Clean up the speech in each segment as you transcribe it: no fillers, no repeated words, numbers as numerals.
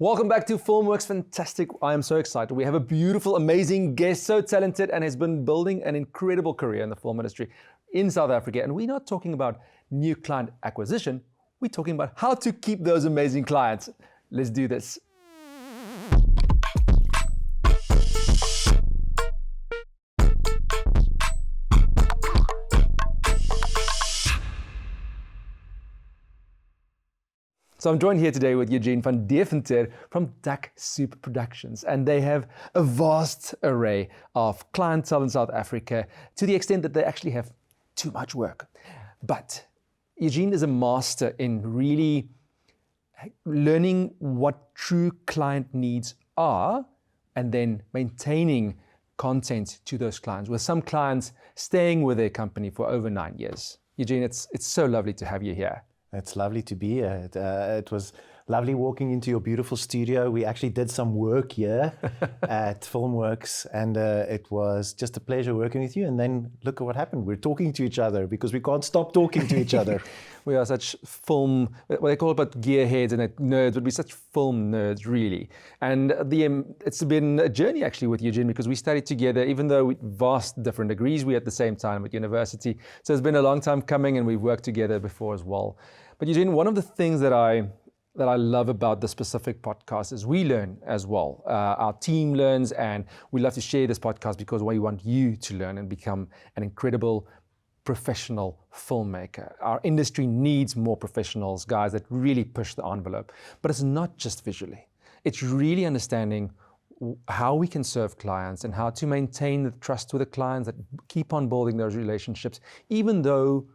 Welcome back to Filmworks. Fantastic. I am so excited. We have a beautiful, amazing guest, so talented and has been building an incredible career in the film industry in South Africa. And we're not talking about new client acquisition. We're talking about how to keep those amazing clients. Let's do this. So I'm joined here today with Eugene van Deventer from Ducksoup Productions, and they have a vast array of clientele in South Africa to the extent that they actually have too much work. But Eugene is a master in really learning what true client needs are and then maintaining content to those clients, with some clients staying with their company for over 9 years. Eugene, it's so lovely to have you here. It's lovely to be here. It was lovely walking into your beautiful studio. We actually did some work here at Filmworks, and it was just a pleasure working with you. And then look at what happened. We're talking to each other because we can't stop talking to each other. We are such film, what they call about gearheads and nerds, but we're such film nerds, really. And it's been a journey actually with Eugene, because we studied together, even though with vast different degrees, we at the same time at university. So it's been a long time coming, and we've worked together before as well. But Eugene, one of the things that I love about this specific podcast is we learn as well. Our team learns, and we love to share this podcast because we want you to learn and become an incredible professional filmmaker. Our industry needs more professionals, guys that really push the envelope. But it's not just visually. It's really understanding how we can serve clients and how to maintain the trust with the clients, that keep on building those relationships, even though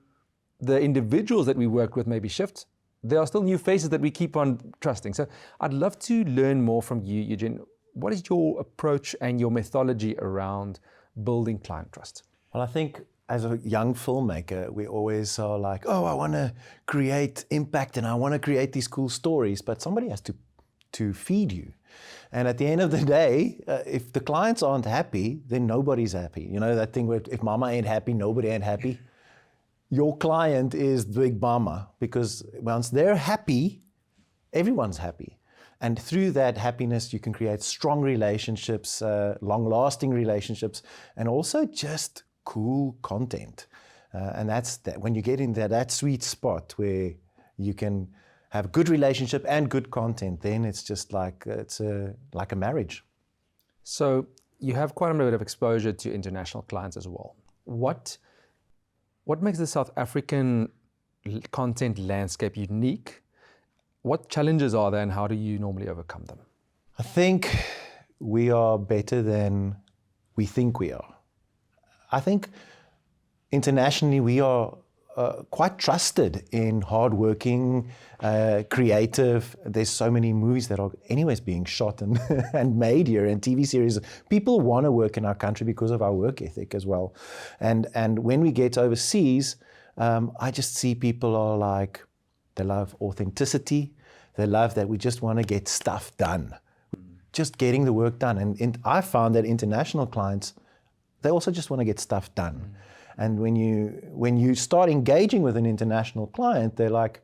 the individuals that we work with maybe shift. There are still new faces that we keep on trusting. So I'd love to learn more from you, Eugene. What is your approach and your methodology around building client trust? Well, I think as a young filmmaker, we always are like, oh, I want to create impact and I want to create these cool stories, but somebody has to feed you. And at the end of the day, if the clients aren't happy, then nobody's happy. You know that thing where if mama ain't happy, nobody ain't happy. Your client is the big mama, because once they're happy, everyone's happy. And through that happiness, you can create strong relationships, long-lasting relationships, and also just cool content. And that's that. When you get in that sweet spot where you can have a good relationship and good content, then it's just like like a marriage. So you have quite a bit of exposure to international clients as well. What makes the South African content landscape unique? What challenges are there, and how do you normally overcome them? I think we are better than we think we are. I think internationally we are quite trusted in hardworking, creative. There's so many movies that are anyways being shot and, and made here, and TV series. People want to work in our country because of our work ethic as well. And when we get overseas, I just see people are like, they love authenticity. They love that we just want to get stuff done. Just getting the work done. And I found that international clients, they also just want to get stuff done. And when you start engaging with an international client, they're like,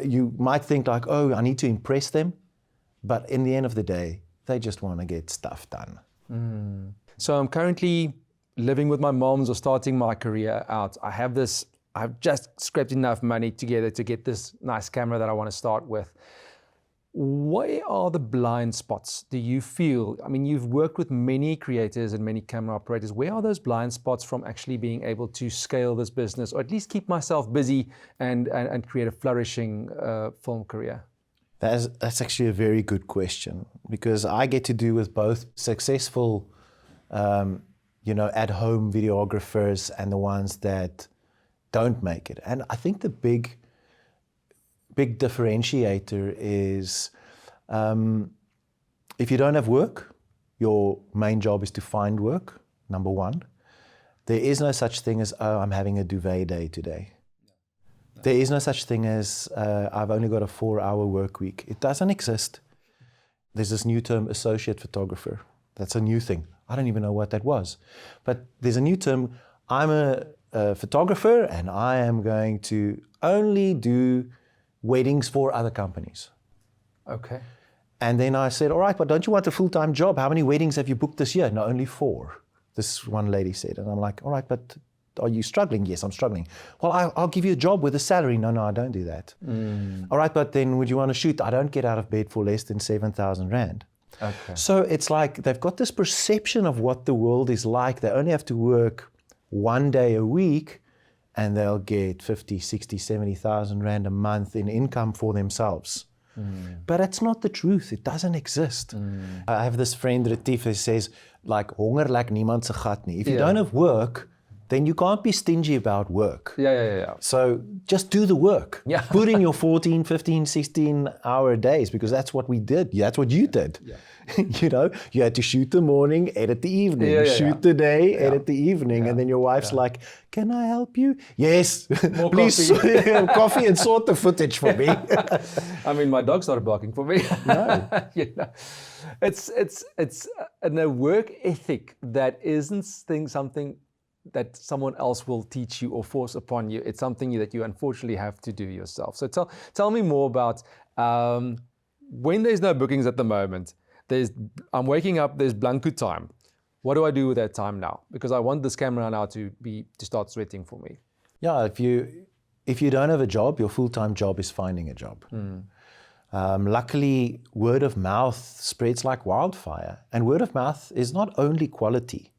you might think like, oh, I need to impress them. But in the end of the day, they just want to get stuff done. So I'm currently living with my moms or starting my career out. I've just scraped enough money together to get this nice camera that I want to start with. Where are the blind spots, do you feel? I mean, you've worked with many creators and many camera operators. Where are those blind spots from actually being able to scale this business, or at least keep myself busy and create a flourishing film career? That's actually a very good question, because I get to do with both successful, at-home videographers and the ones that don't make it. And I think the big differentiator is if you don't have work, your main job is to find work, number one. There is no such thing as, oh, I'm having a duvet day today. No. There is no such thing as, I've only got a 4-hour work week. It doesn't exist. There's this new term, associate photographer. That's a new thing. I don't even know what that was. But there's a new term, I'm a photographer and I am going to only do weddings for other companies. Okay. And then I said, all right, but don't you want a full-time job? How many weddings have you booked this year? No, only 4. This one lady said. And I'm like, all right, but are you struggling? Yes, I'm struggling. Well, I'll give you a job with a salary. No, I don't do that. All right, but then would you want to shoot? I don't get out of bed for less than 7,000 Rand. Okay. So it's like they've got this perception of what the world is like. They only have to work 1 day a week and they'll get 50, 60, 70,000 Rand a month in income for themselves. But it's not the truth. It doesn't exist. I have this friend, Retief, who says, like, honger like niemand se gat nie. If you don't have work, then you can't be stingy about work. Yeah. So just do the work. Yeah. Put in your 14, 15, 16-hour days, because that's what we did. That's what you did. Yeah. You know, you had to shoot the morning, edit the evening, shoot the day, edit the evening, and then your wife's like, can I help you? Yes, More please, coffee. coffee and sort the footage for me. I mean, my dog started barking for me. No. You know, it's a work ethic that isn't something that someone else will teach you or force upon you. It's something that you unfortunately have to do yourself. So tell me more about when there's no bookings at the moment. I'm waking up, there's blanco time. What do I do with that time now? Because I want this camera now to start sweating for me. Yeah, if you don't have a job, your full-time job is finding a job. Luckily, word of mouth spreads like wildfire. And word of mouth is not only quality.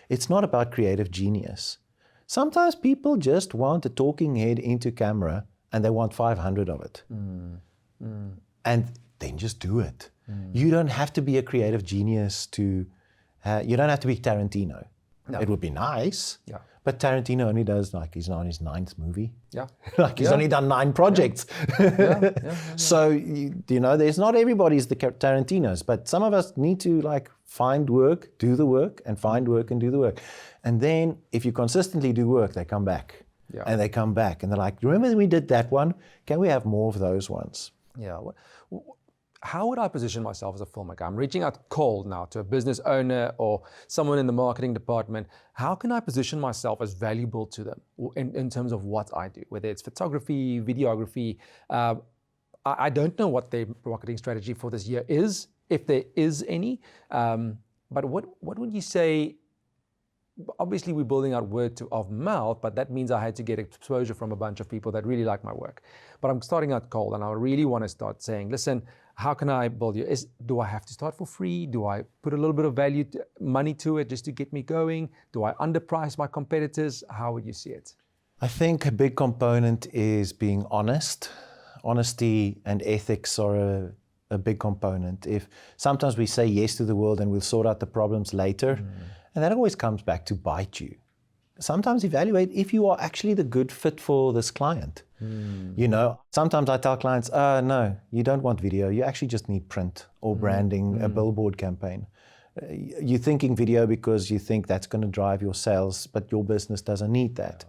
It's not about creative genius. Sometimes people just want a talking head into camera and they want 500 of it. And then just do it. You don't have to be a creative genius you don't have to be Tarantino. No. It would be nice. Yeah. But Tarantino only does, like, he's on his 9th movie. Yeah. Like, he's only done 9 projects. So, you know, there's not everybody's the Tarantinos, but some of us need to, like, find work, do the work, and find work and do the work. And then if you consistently do work, they come back. Yeah. And they come back and they're like, remember when we did that one? Can we have more of those ones? Yeah. How would I position myself as a filmmaker? I'm reaching out cold now to a business owner or someone in the marketing department. How can I position myself as valuable to them in terms of what I do, whether it's photography, videography? I don't know what their marketing strategy for this year is, if there is any. But what would you say? Obviously, we're building out word of mouth, but that means I had to get exposure from a bunch of people that really like my work. But I'm starting out cold, and I really want to start saying, listen, how can I build you? Do I have to start for free? Do I put a little bit of money to it just to get me going? Do I underprice my competitors? How would you see it? I think a big component is being honest. Honesty and ethics are a big component. If sometimes we say yes to the world and we'll sort out the problems later, and that always comes back to bite you. Sometimes evaluate if you are actually the good fit for this client. You know, sometimes I tell clients, no, you don't want video. You actually just need print or branding, a billboard campaign. You're thinking video because you think that's going to drive your sales, but your business doesn't need that.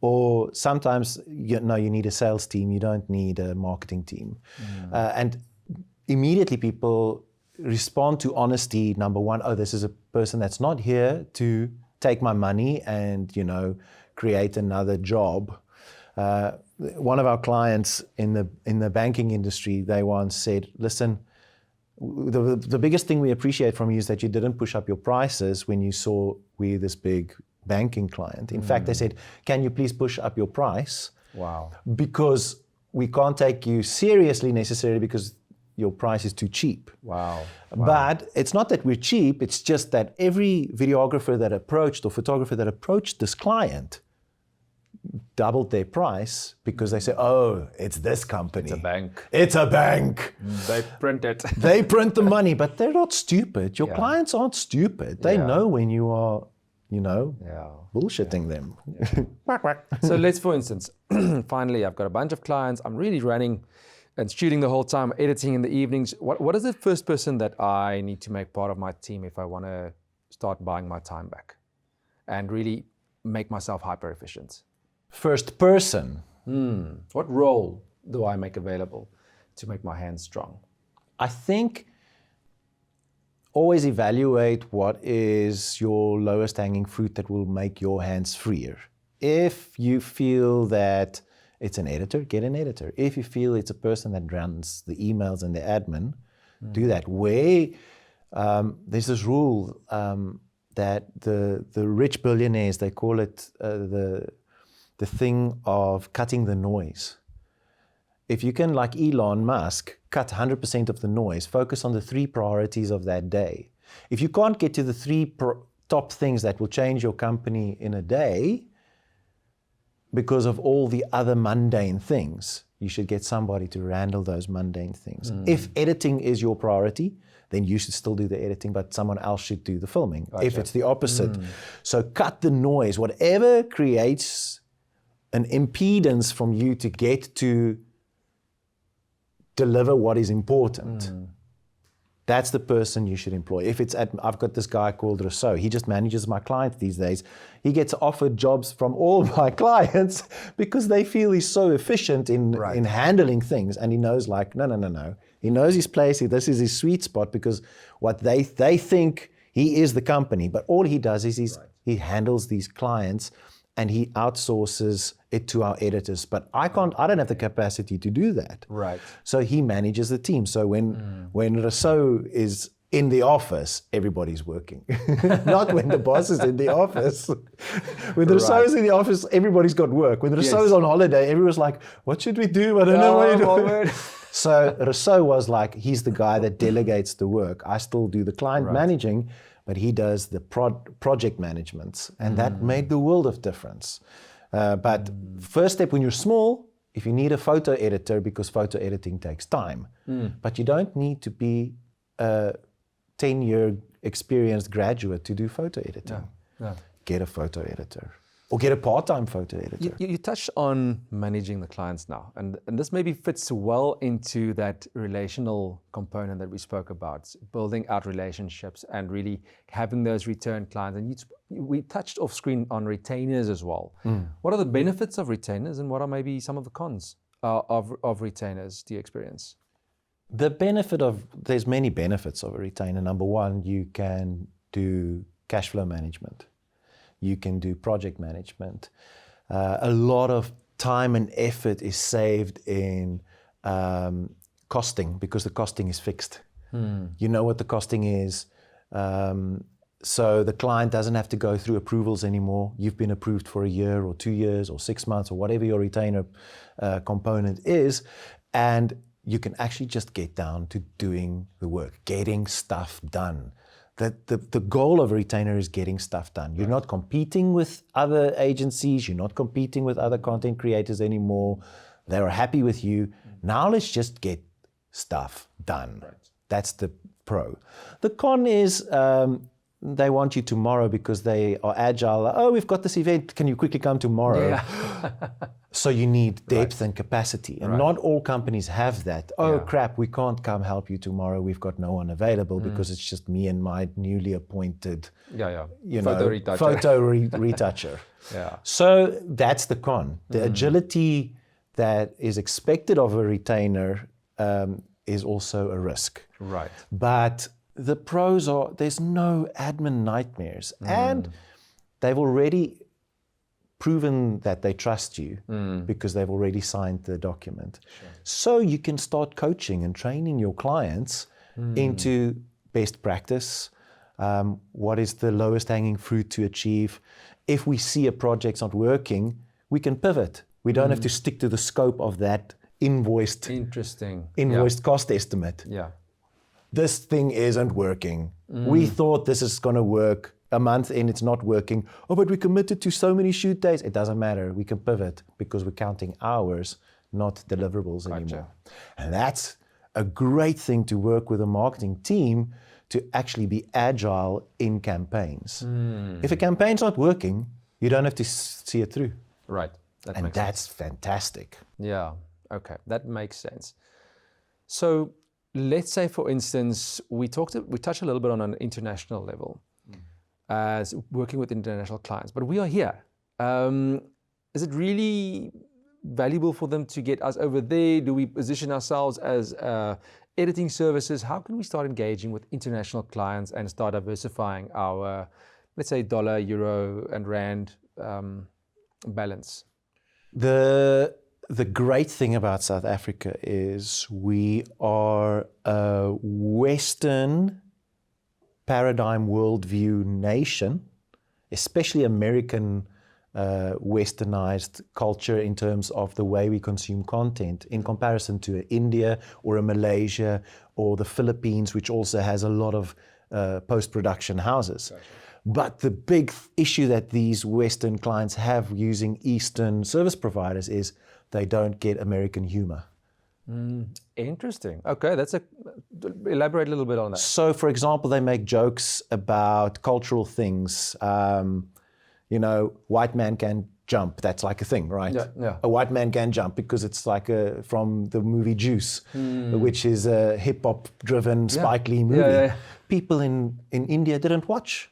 Or sometimes, you need a sales team. You don't need a marketing team. And immediately people respond to honesty. Number one, this is a person that's not here to take my money and, create another job. One of our clients in the banking industry, they once said, listen, the biggest thing we appreciate from you is that you didn't push up your prices when you saw we're this big banking client. In fact, they said, can you please push up your price? Wow. Because we can't take you seriously necessarily because your price is too cheap. Wow. But it's not that we're cheap, it's just that every videographer that approached or photographer that approached this client doubled their price because they say, it's this company. It's a bank. It's a bank. They print it. They print the money, but they're not stupid. Your clients aren't stupid. They know when you are, bullshitting them. So let's, for instance, finally, I've got a bunch of clients. I'm really running and shooting the whole time, editing in the evenings. What is the first person that I need to make part of my team if I want to start buying my time back and really make myself hyper efficient? First person. What role do I make available to make my hands strong? I think always evaluate what is your lowest hanging fruit that will make your hands freer. If you feel that it's an editor, get an editor. If you feel it's a person that runs the emails and the admin, do that. Where there's this rule that the rich billionaires, they call it the thing of cutting the noise. If you can, like Elon Musk, cut 100% of the noise, focus on the 3 priorities of that day. If you can't get to the 3 top things that will change your company in a day because of all the other mundane things, you should get somebody to handle those mundane things. If editing is your priority, then you should still do the editing, but someone else should do the filming. Gotcha. If it's the opposite. So cut the noise, whatever creates an impedance from you to get to deliver what is important. That's the person you should employ. If it's I've got this guy called Rousseau. He just manages my clients these days. He gets offered jobs from all my clients because they feel he's so efficient in handling things, and he knows, like, no. He knows his place. This is his sweet spot, because what they think he is the company, but all he does is he handles these clients and he outsources it to our editors. But I don't have the capacity to do that. Right. So he manages the team. So when Rousseau is in the office, everybody's working. Not when the boss is in the office. When Rousseau is in the office, everybody's got work. When Rousseau is on holiday, everyone's like, what should we do? I don't know what to do. So Rousseau was like, he's the guy that delegates the work. I still do the client managing, but he does the project management, and that made the world of difference. But first step, when you're small, if you need a photo editor, because photo editing takes time, but you don't need to be a 10-year experienced graduate to do photo editing. No. Get a photo editor, or get a part-time photo editor. You touched on managing the clients now, and this maybe fits well into that relational component that we spoke about, building out relationships and really having those return clients. And we touched off screen on retainers as well. What are the benefits of retainers, and what are maybe some of the cons of retainers do you experience? The there's many benefits of a retainer. Number one, you can do cash flow management. You can do project management. A lot of time and effort is saved in costing, because the costing is fixed. You know what the costing is. So the client doesn't have to go through approvals anymore. You've been approved for a year or 2 years or 6 months or whatever your retainer component is. And you can actually just get down to doing the work, getting stuff done. The goal of a retainer is getting stuff done. You're not competing with other agencies. You're not competing with other content creators anymore. They are happy with you. Now let's just get stuff done. That's the pro. The con is they want you tomorrow because they are agile. Oh, we've got this event. Can you quickly come tomorrow? Yeah. So you need depth and capacity. And not all companies have that. Oh, crap, we can't come help you tomorrow. We've got no one available because it's just me and my newly appointed photo retoucher. So that's the con. The agility that is expected of a retainer is also a risk. Right. But the pros are there's no admin nightmares. And they've already proven that they trust you because they've already signed the document. So you can start coaching and training your clients into best practice. What is the lowest hanging fruit to achieve? If we see a project's not working, we can pivot. We don't have to stick to the scope of that invoiced cost estimate. This thing isn't working. We thought this is going to work. A month in, it's not working. Oh, but we committed to so many shoot days. It doesn't matter. We can pivot because we're counting hours, not deliverables anymore. And that's a great thing to work with a marketing team to actually be agile in campaigns. If a campaign's not working, you don't have to see it through. Right. That's fantastic. Yeah. Okay. That makes sense. So let's say, for instance, we touched a little bit on an international level. As working with international clients, but we are here. Is it really valuable for them to get us over there? Do we position ourselves as editing services? How can we start engaging with international clients and start diversifying our, let's say, dollar, euro, and rand balance? The the great thing about South Africa is we are a Western paradigm worldview nation, especially American westernized culture in terms of the way we consume content in comparison to India or a Malaysia or the Philippines, which also has a lot of post-production houses. Gotcha. But the big issue that these Western clients have using Eastern service providers is they don't get American humor. Interesting. Okay, elaborate a little bit on that. So, for example, they make jokes about cultural things. White man can jump. That's like a thing, right? Yeah. A white man can jump because it's like from the movie Juice, which is a hip-hop driven Spike Lee movie. Yeah. People in India didn't watch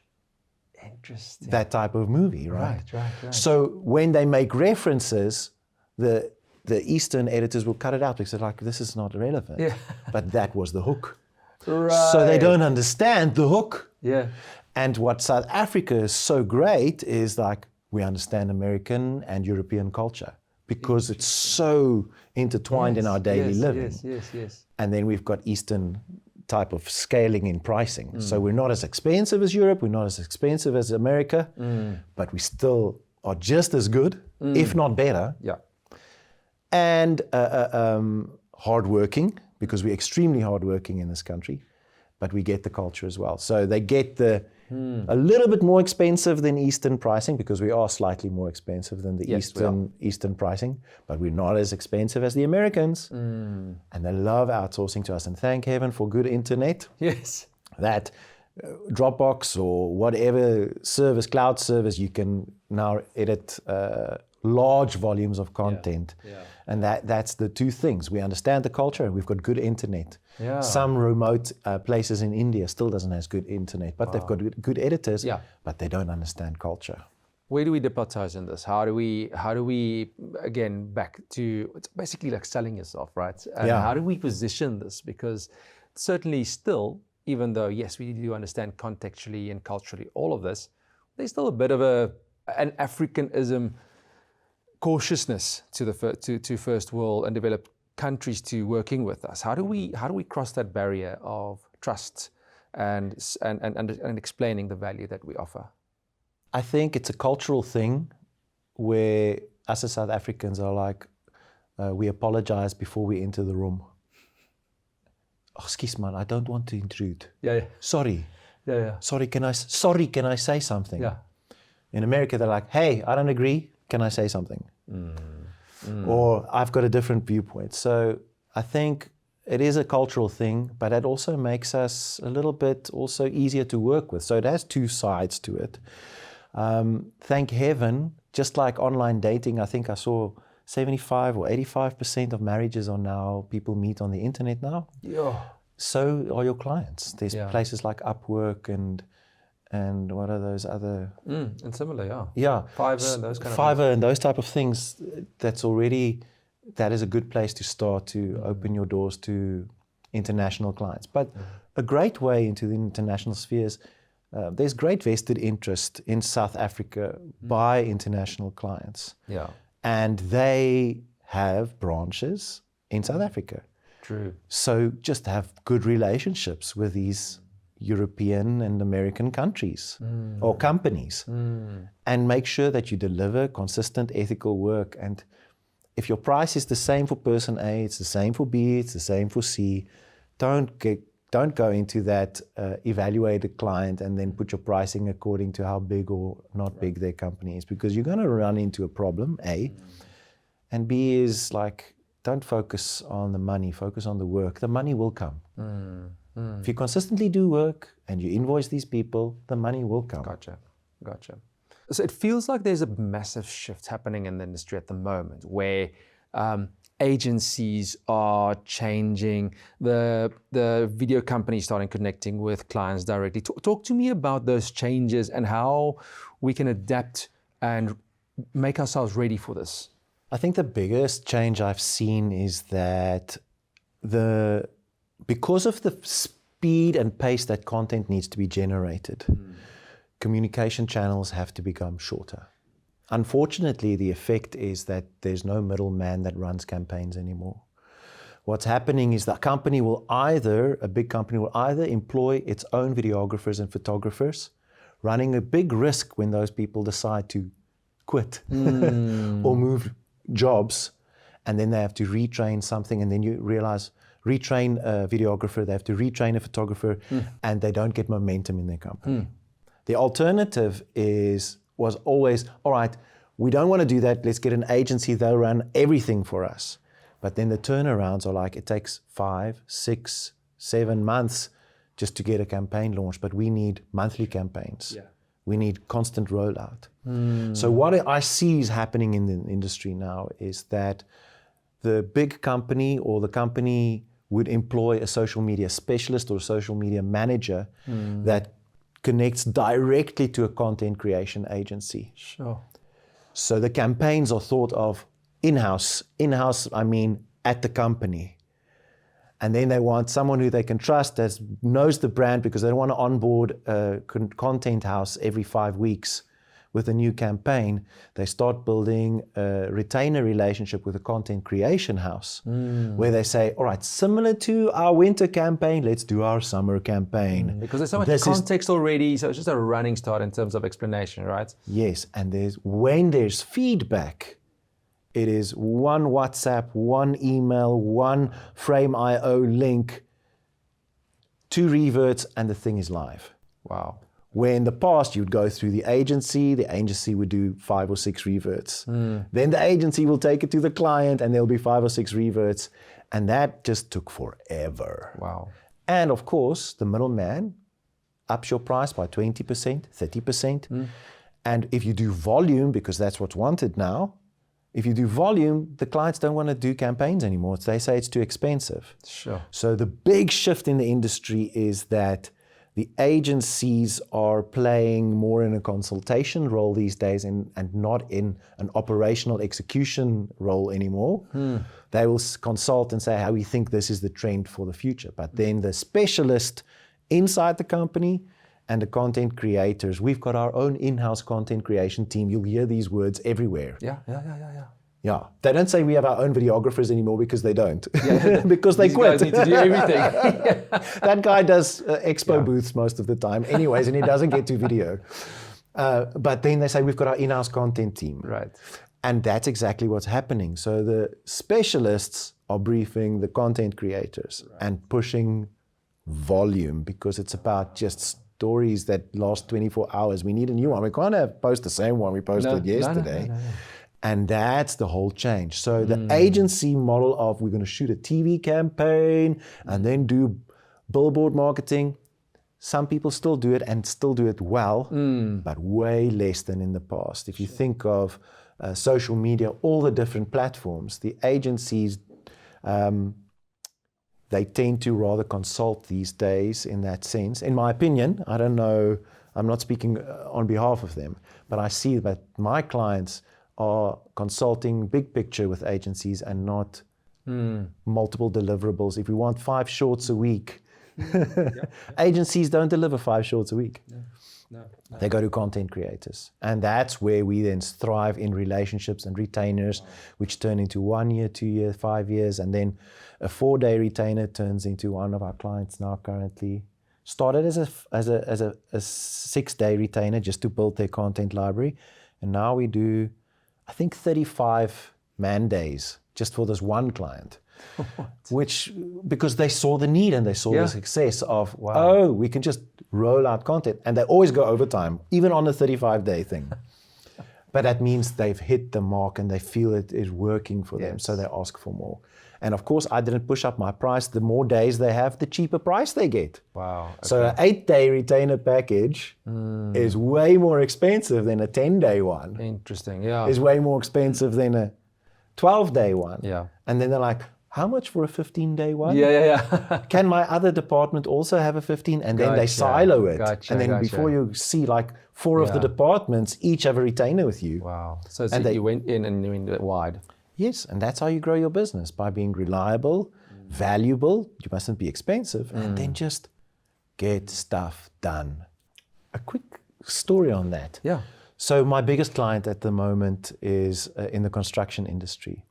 that type of movie, right? Right. So when they make references, the Eastern editors will cut it out because they're like, this is not relevant. Yeah. But that was the hook. Right. So they don't understand the hook. Yeah. And what South Africa is so great is like we understand American and European culture because it's so intertwined in our daily living. Yes. And then we've got Eastern type of scaling in pricing. So we're not as expensive as Europe, we're not as expensive as America, but we still are just as good, if not better. Yeah. And hardworking, because we're extremely hardworking in this country, but we get the culture as well. So they get a little bit more expensive than Eastern pricing because we are slightly more expensive than the Eastern pricing, but we're not as expensive as the Americans. And they love outsourcing to us. And thank heaven for good internet. Yes. That Dropbox or whatever service, cloud service, you can now edit large volumes of content. Yeah. And that's the two things. We understand the culture and we've got good internet. Yeah. Some remote places in India still doesn't have good internet, but they've got good editors, but they don't understand culture. Where do we dip our toes in this? How do we again, back to, it's basically like selling yourself, right? And how do we position this? Because certainly still, even though, yes, we do understand contextually and culturally all of this, there's still a bit of an Africanism cautiousness to first world and developed countries to working with us. How do we cross that barrier of trust and explaining the value that we offer? I think it's a cultural thing where us as South Africans are like, we apologize before we enter the room. Oh, excuse man, I don't want to intrude. Yeah. Sorry. Yeah. Sorry, can I say something? Yeah. In America, they're like, hey, I don't agree. Can I say something? Or I've got a different viewpoint. So I think it is a cultural thing, but it also makes us a little bit also easier to work with. So it has two sides to it. Thank heaven, just like online dating, I think I saw 75 or 85% of marriages are now, people meet on the internet now. Yeah. So are your clients. There's places like Upwork and what are those other... and similar, Yeah. Fiverr and those kind of Fiverr and those type of things, that is a good place to start to open your doors to international clients. But a great way into the international spheres, there's great vested interest in South Africa by international clients. Yeah. And they have branches in South Africa. True. So just have good relationships with these European and American countries or companies and make sure that you deliver consistent ethical work. And if your price is the same for person A, it's the same for B, it's the same for C, don't go into that evaluated client and then put your pricing according to how big or not big their company is, because you're going to run into a problem, A. And B is like, don't focus on the money, focus on the work. The money will come. If you consistently do work and you invoice these people, the money will come. Gotcha. So it feels like there's a massive shift happening in the industry at the moment where agencies are changing, the video companies starting connecting with clients directly. Talk to me about those changes and how we can adapt and make ourselves ready for this. I think the biggest change I've seen is that because of the speed and pace that content needs to be generated, communication channels have to become shorter. unfortunately, the effect is that there's no middleman that runs campaigns anymore. What's happening is that a big company will either employ its own videographers and photographers, running a big risk when those people decide to quit or move jobs, and then they have to retrain something, and then you realize, retrain a videographer, they have to retrain a photographer, and they don't get momentum in their company. The alternative was always, all right, we don't want to do that, let's get an agency, they'll run everything for us. But then the turnarounds are like, it takes 5, 6, 7 months just to get a campaign launched, but we need monthly campaigns. Yeah. We need constant rollout. So what I see is happening in the industry now is that the big company or the company would employ a social media specialist or a social media manager that connects directly to a content creation agency. Sure. So the campaigns are thought of in-house, I mean at the company. And then they want someone who they can trust, that knows the brand, because they don't want to onboard a content house every 5 weeks with a new campaign. They start building a retainer relationship with a content creation house where they say, all right, similar to our winter campaign, let's do our summer campaign. Because there's so much context already, so it's just a running start in terms of explanation, right? Yes, and when there's feedback, it is one WhatsApp, one email, one Frame.io link, 2 reverts, and the thing is live. Wow. Where in the past you'd go through the agency would do 5 or 6 reverts. Then the agency will take it to the client and there'll be 5 or 6 reverts. And that just took forever. Wow. And of course, the middleman ups your price by 20%, 30%. And if you do volume, because that's what's wanted now, if you do volume, the clients don't want to do campaigns anymore. They say it's too expensive. Sure. So the big shift in the industry is that the agencies are playing more in a consultation role these days and not in an operational execution role anymore. They will consult and say how we think this is the trend for the future. But then the specialist inside the company and the content creators, we've got our own in-house content creation team. You'll hear these words everywhere. Yeah, they don't say we have our own videographers anymore because they don't. Because they quit. These guys need to do everything. That guy does expo booths most of the time anyways, and he doesn't get to video. But then they say we've got our in-house content team. Right. And that's exactly what's happening. So the specialists are briefing the content creators and pushing volume because it's about just stories that last 24 hours. We need a new one. We can't post the same one we posted yesterday. No. And that's the whole change. So the agency model of we're going to shoot a TV campaign and then do billboard marketing, some people still do it and still do it well, but way less than in the past. If you think of social media, all the different platforms, the agencies, they tend to rather consult these days in that sense. In my opinion, I don't know, I'm not speaking on behalf of them, but I see that my clients are consulting big picture with agencies and not multiple deliverables. If we want 5 shorts a week, agencies don't deliver 5 shorts a week. No. They go to content creators. And that's where we then thrive in relationships and retainers, which turn into 1 year, 2 years, 5 years, and then a 4-day retainer turns into one of our clients now currently. Started as a 6-day retainer just to build their content library. And now we do, I think, 35 man days just for this one client. Which, because they saw the need and they saw the success of, we can just roll out content. And they always go overtime, even on the 35-day thing. But that means they've hit the mark and they feel it is working for them, so they ask for more. And of course, I didn't push up my price. The more days they have, the cheaper price they get. Wow. Okay. So an 8-day retainer package is way more expensive than a 10-day one. Interesting, yeah. Is way more expensive than a 12-day one. Yeah. And then they're like, how much for a 15-day one? Yeah. Can my other department also have a 15? And then they silo it. And then before you see like 4 of the departments, each have a retainer with you. Wow. So you went in and you went wide. Yes, and that's how you grow your business, by being reliable, valuable, you mustn't be expensive, and then just get stuff done. A quick story on that. Yeah. So my biggest client at the moment is in the construction industry.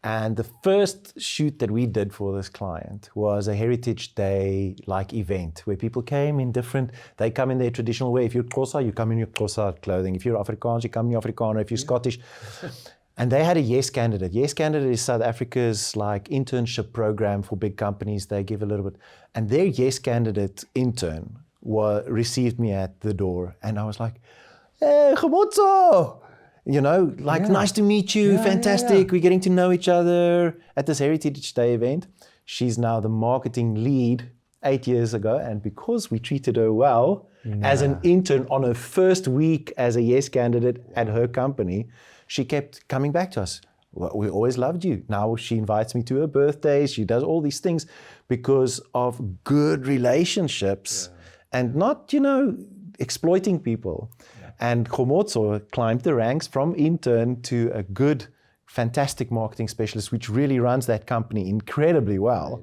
And the first shoot that we did for this client was a Heritage Day like event where people came in different, they come in their traditional way. If you're Xhosa, you come in your Xhosa clothing. If you're Afrikaans, you come in your Afrikaner. If you're Scottish. And they had a Yes Candidate. Yes Candidate is South Africa's like internship program for big companies. They give a little bit. And their Yes Candidate intern received me at the door. And I was like, hey, Gemotso! You know, like, nice to meet you, fantastic. We're getting to know each other at this Heritage Day event. She's now the marketing lead 8 years ago. And because we treated her well as an intern on her first week as a Yes Candidate at her company, she kept coming back to us. Well, we always loved you. Now she invites me to her birthdays. She does all these things because of good relationships and not, you know, exploiting people. And Khomotso climbed the ranks from intern to a good, fantastic marketing specialist, which really runs that company incredibly well.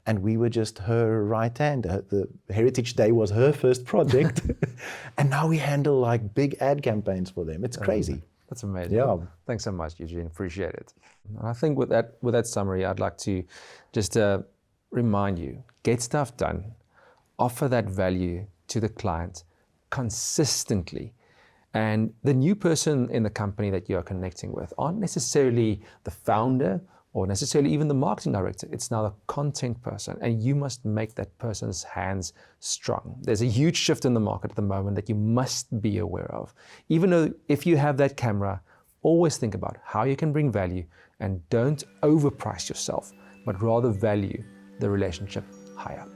And we were just her right hand. The Heritage Day was her first project. And now we handle like big ad campaigns for them. It's crazy. That's amazing. Yeah. Thanks so much, Eugene. Appreciate it. And I think with that summary, I'd like to just remind you, get stuff done, offer that value to the client consistently. And the new person in the company that you are connecting with aren't necessarily the founder or necessarily even the marketing director. It's now the content person, and you must make that person's hands strong. There's a huge shift in the market at the moment that you must be aware of. Even though if you have that camera, always think about how you can bring value, and don't overprice yourself, but rather value the relationship higher.